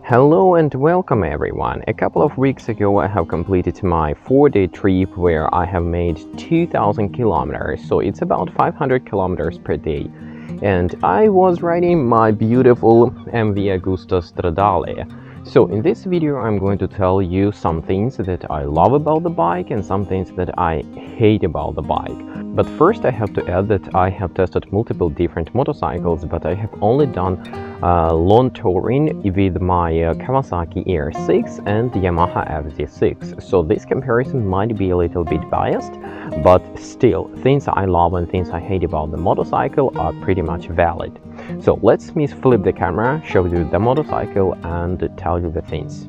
Hello and welcome everyone. A couple of weeks ago I have completed my 4-day trip where I have made 2000 kilometers, so it's about 500 kilometers per day. And I was riding my beautiful MV Agusta Stradale. So in this video I'm going to tell you some things that I love about the bike and some things that I hate about the bike. But first I have to add that I have tested multiple different motorcycles, but I have only done long touring with my Kawasaki R6 and Yamaha FZ6. So this comparison might be a little bit biased, but still, things I love and things I hate about the motorcycle are pretty much valid. So let me flip the camera, show you the motorcycle and tell you the things.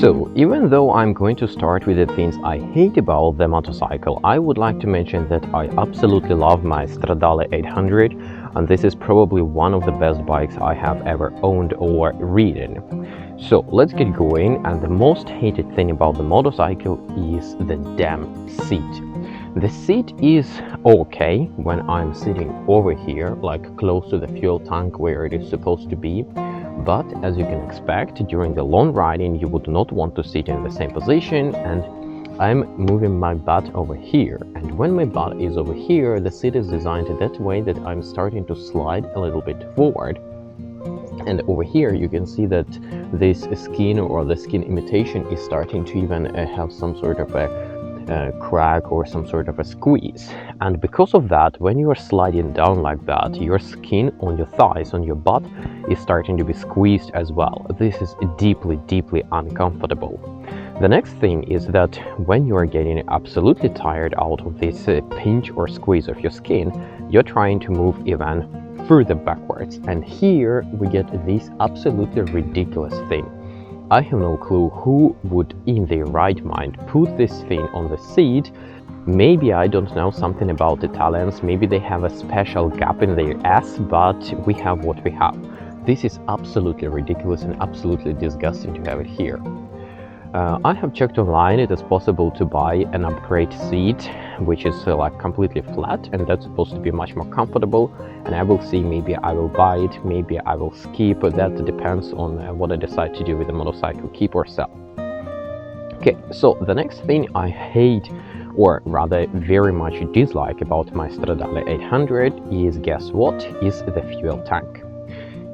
So, even though I'm going to start with the things I hate about the motorcycle, I would like to mention that I absolutely love my Stradale 800, and this is probably one of the best bikes I have ever owned or ridden. So let's get going, and the most hated thing about the motorcycle is the damn seat. The seat is okay when I'm sitting over here, like close to the fuel tank where it is supposed to be. But as you can expect, during the long riding you would not want to sit in the same position, and I'm moving my butt over here, and when my butt is over here, the seat is designed that way that I'm starting to slide a little bit forward. And over here you can see that this skin or the skin imitation is starting to even have some sort of a crack or some sort of a squeeze. And because of that, when you are sliding down like that, your skin on your thighs, on your butt, is starting to be squeezed as well. This is deeply uncomfortable. The next thing is that when you are getting absolutely tired out of this pinch or squeeze of your skin, you're trying to move even further backwards, and here we get this absolutely ridiculous thing. I have no clue who would in their right mind put this thing on the seat. Maybe, I don't know, something about Italians, maybe they have a special gap in their ass, but we have what we have. This is absolutely ridiculous and absolutely disgusting to have it here. I have checked online, it is possible to buy an upgrade seat which is like completely flat, and that's supposed to be much more comfortable, and I will see, maybe I will buy it, maybe I will skip. That depends on what I decide to do with the motorcycle, keep or sell. Okay, so the next thing I hate, or rather very much dislike about my Stradale 800 is, guess what, is the fuel tank.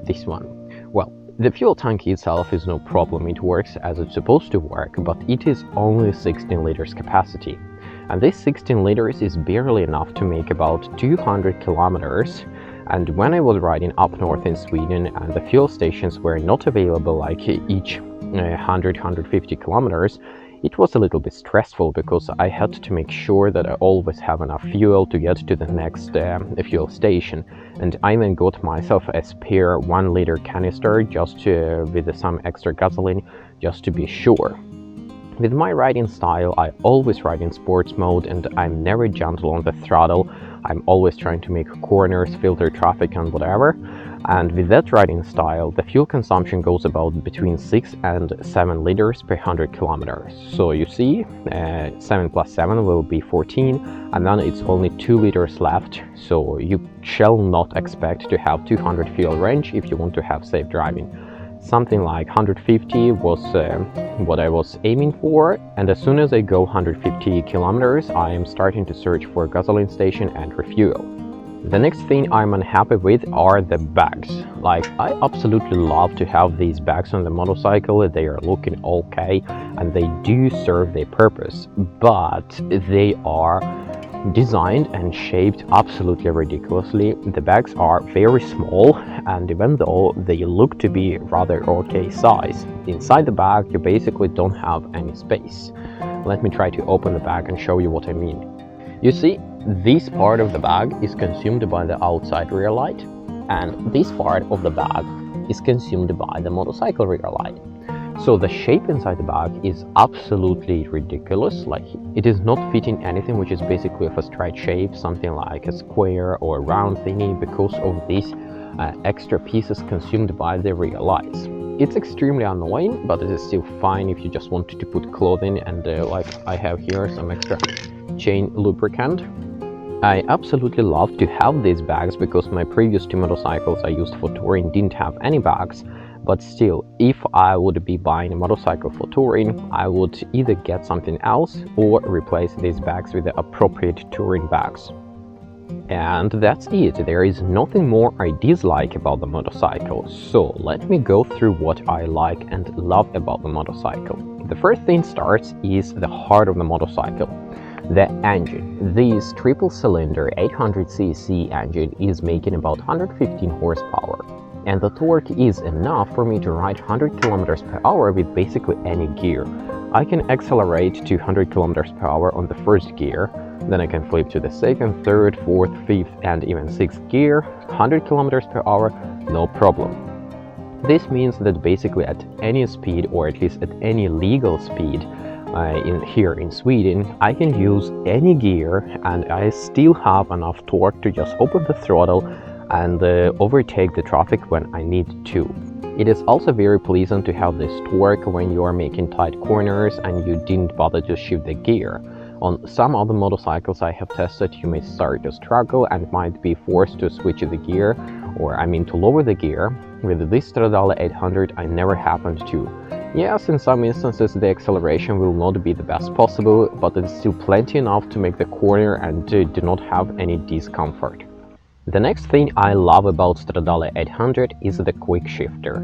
This one. Well, the fuel tank itself is no problem, it works as it's supposed to work, but it is only 16 liters capacity. And this 16 liters is barely enough to make about 200 kilometers. And when I was riding up north in Sweden and the fuel stations were not available like each 100-150 kilometers, it was a little bit stressful because I had to make sure that I always have enough fuel to get to the next fuel station. And I even got myself a spare 1 liter canister just with some extra gasoline, just to be sure. With my riding style, I always ride in sports mode and I'm never gentle on the throttle. I'm always trying to make corners, filter traffic and whatever. And with that riding style, the fuel consumption goes about between 6 and 7 liters per 100 kilometers. So you see, 7 plus 7 will be 14, and then it's only 2 liters left. So you shall not expect to have 200 fuel range if you want to have safe driving. Something like 150 was what I was aiming for, and as soon as I go 150 kilometers, I am starting to search for a gasoline station and refuel. The next thing I'm unhappy with are the bags. Like, I absolutely love to have these bags on the motorcycle, they are looking okay and they do serve their purpose, but they are designed and shaped absolutely ridiculously. The bags are very small, and even though they look to be rather okay size, inside the bag you basically don't have any space. Let me try to open the bag and show you what I mean. You see, this part of the bag is consumed by the outside rear light, and this part of the bag is consumed by the motorcycle rear light. So the shape inside the bag is absolutely ridiculous. Like, it is not fitting anything which is basically of a straight shape, something like a square or a round thingy, because of this extra pieces consumed by the rear lights. It's extremely annoying, but it is still fine if you just wanted to put clothing and like I have here some extra chain lubricant. I absolutely love to have these bags because my previous two motorcycles I used for touring didn't have any bags, but still, if I would be buying a motorcycle for touring, I would either get something else or replace these bags with the appropriate touring bags. And that's it, there is nothing more I dislike about the motorcycle, so let me go through what I like and love about the motorcycle. The first thing starts is the heart of the motorcycle, the engine. This triple-cylinder 800cc engine is making about 115 horsepower, and the torque is enough for me to ride 100 kilometers per hour with basically any gear. I can accelerate to 100 kilometers per hour on the first gear, then I can flip to the second, third, fourth, fifth, and even sixth gear, 100 kilometers per hour, no problem. This means that basically at any speed, or at least at any legal speed, here in Sweden, I can use any gear and I still have enough torque to just open the throttle and overtake the traffic when I need to. It is also very pleasant to have this torque when you are making tight corners and you didn't bother to shift the gear. On some other motorcycles I have tested, you may start to struggle and might be forced to switch the gear, or to lower the gear. With this Stradale 800 I never happened to. Yes, in some instances the acceleration will not be the best possible, but it is still plenty enough to make the corner and do not have any discomfort. The next thing I love about Stradale 800 is the quick shifter.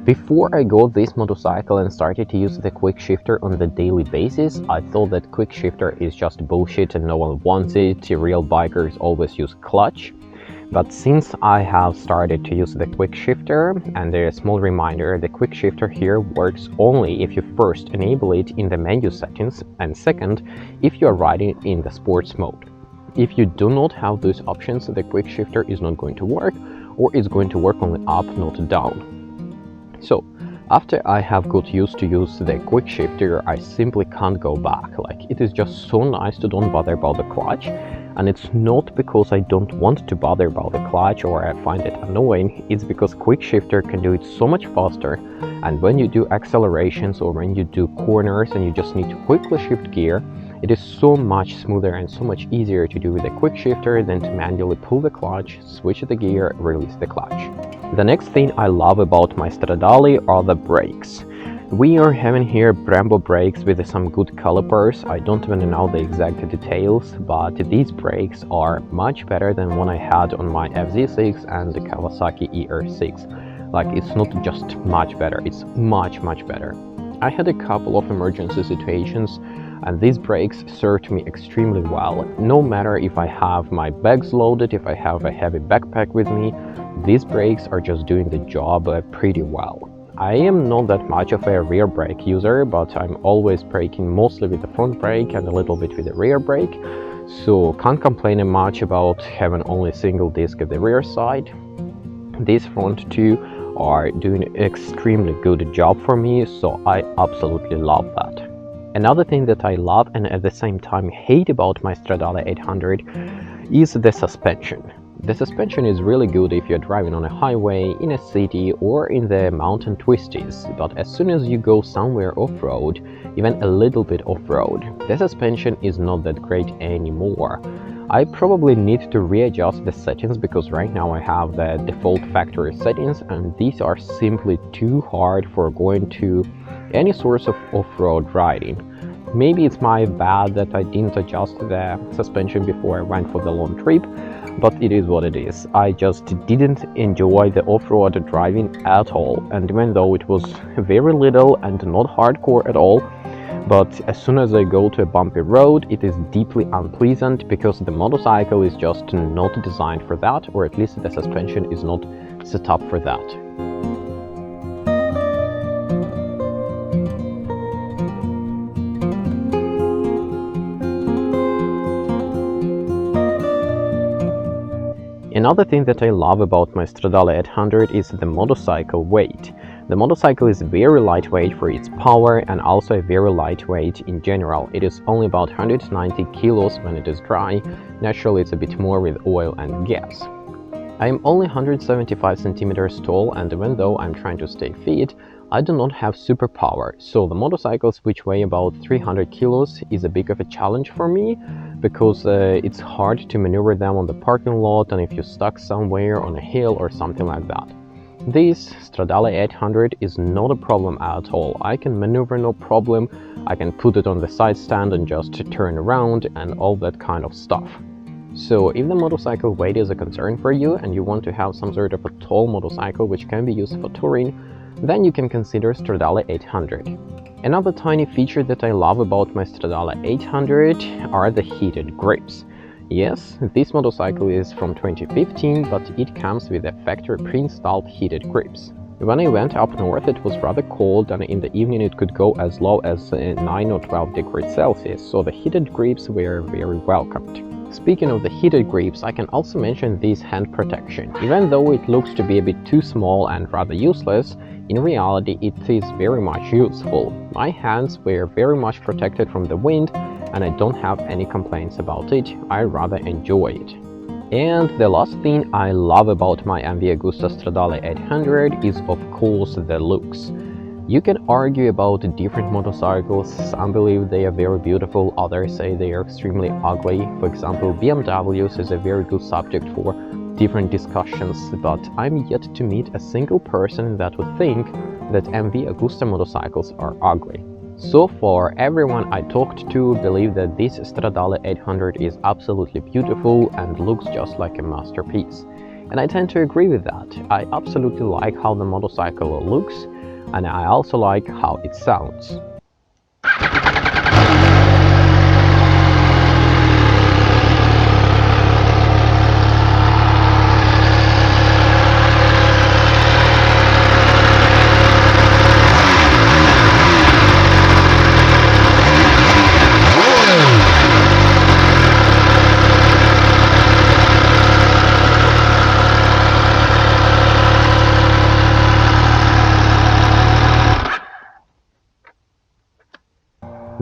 Before I got this motorcycle and started to use the quick shifter on the daily basis, I thought that quick shifter is just bullshit and no one wants it, real bikers always use clutch. But since I have started to use the quick shifter, and a small reminder, the quick shifter here works only if you first enable it in the menu settings, and second, if you are riding in the sports mode. If you do not have those options, the quick shifter is not going to work, or it's going to work only up, not down. So, after I have got used to use the quick shifter, I simply can't go back. Like, it is just so nice to don't bother about the clutch, and it's not because I don't want to bother about the clutch or I find it annoying, it's because quick shifter can do it so much faster, and when you do accelerations or when you do corners and you just need to quickly shift gear, it is so much smoother and so much easier to do with a quick shifter than to manually pull the clutch, switch the gear, release the clutch. The next thing I love about my Stradale are the brakes. We are having here Brembo brakes with some good calipers. I don't even know the exact details, but these brakes are much better than one I had on my FZ6 and the Kawasaki ER6. Like, it's not just much better, it's much better. I had a couple of emergency situations and these brakes served me extremely well. No matter if I have my bags loaded, if I have a heavy backpack with me, these brakes are just doing the job pretty well. I am not that much of a rear brake user, but I'm always braking mostly with the front brake and a little bit with the rear brake, so can't complain much about having only single disc at the rear side. These front two are doing an extremely good job for me, so I absolutely love that. Another thing that I love and at the same time hate about my Stradale 800 is the suspension. The suspension is really good if you're driving on a highway, in a city, or in the mountain twisties, but as soon as you go somewhere off-road, even a little bit off-road, the suspension is not that great anymore. I probably need to readjust the settings because right now I have the default factory settings and these are simply too hard for going to any source of off-road riding. Maybe it's my bad that I didn't adjust the suspension before I went for the long trip, but it is what it is. I just didn't enjoy the off-road driving at all, and even though it was very little and not hardcore at all, but as soon as I go to a bumpy road, it is deeply unpleasant because the motorcycle is just not designed for that, or at least the suspension is not set up for that. Another thing that I love about my Stradale 800 is the motorcycle weight. The motorcycle is very lightweight for its power and also very lightweight in general. It is only about 190 kilos when it is dry. Naturally, it's a bit more with oil and gas. I am only 175 centimeters tall, and even though I'm trying to stay fit, I do not have superpower, so the motorcycles which weigh about 300 kilos is a bit of a challenge for me, because it's hard to maneuver them on the parking lot and if you're stuck somewhere on a hill or something like that. This Stradale 800 is not a problem at all. I can maneuver no problem, I can put it on the side stand and just turn around and all that kind of stuff. So if the motorcycle weight is a concern for you and you want to have some sort of a tall motorcycle which can be used for touring, then you can consider Stradale 800. Another tiny feature that I love about my Stradale 800 are the heated grips. Yes, this motorcycle is from 2015, but it comes with a factory pre-installed heated grips. When I went up north it was rather cold, and in the evening it could go as low as 9 or 12 degrees Celsius, so the heated grips were very welcomed. Speaking of the heated grips, I can also mention this hand protection. Even though it looks to be a bit too small and rather useless, in reality it is very much useful. My hands were very much protected from the wind and I don't have any complaints about it. I rather enjoy it. And the last thing I love about my MV Agusta Stradale 800 is of course the looks. You can argue about different motorcycles. Some believe they are very beautiful, others say they are extremely ugly. For example, BMWs is a very good subject for different discussions, but I'm yet to meet a single person that would think that MV Agusta motorcycles are ugly. So far, everyone I talked to believed that this Stradale 800 is absolutely beautiful and looks just like a masterpiece. And I tend to agree with that. I absolutely like how the motorcycle looks, and I also like how it sounds.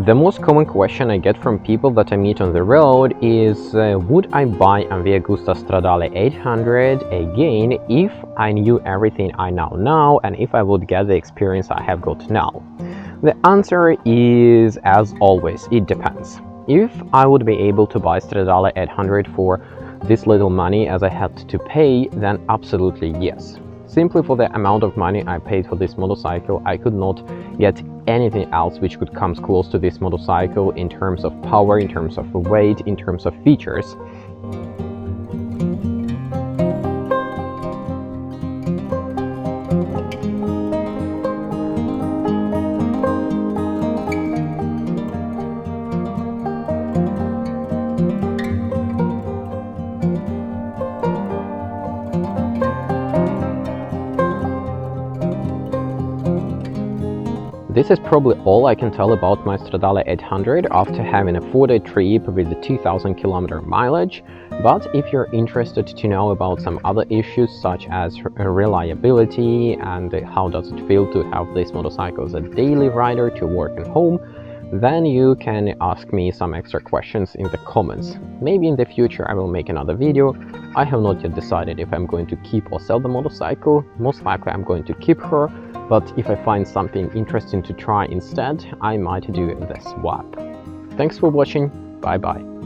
The most common question I get from people that I meet on the road is would I buy MV Agusta Stradale 800 again if I knew everything I know now and if I would get the experience I have got now? The answer is, as always, it depends. If I would be able to buy Stradale 800 for this little money as I had to pay, then absolutely yes. Simply for the amount of money I paid for this motorcycle, I could not get anything else which could come close to this motorcycle in terms of power, in terms of weight, in terms of features. This is probably all I can tell about my Stradale 800 after having a 4-day trip with the 2000 km mileage, but if you're interested to know about some other issues such as reliability and how does it feel to have this motorcycle as a daily rider to work and home, then you can ask me some extra questions in the comments. Maybe in the future I will make another video. I have not yet decided if I'm going to keep or sell the motorcycle. Most likely I'm going to keep her, but if I find something interesting to try instead, I might do the swap. Thanks for watching, bye bye.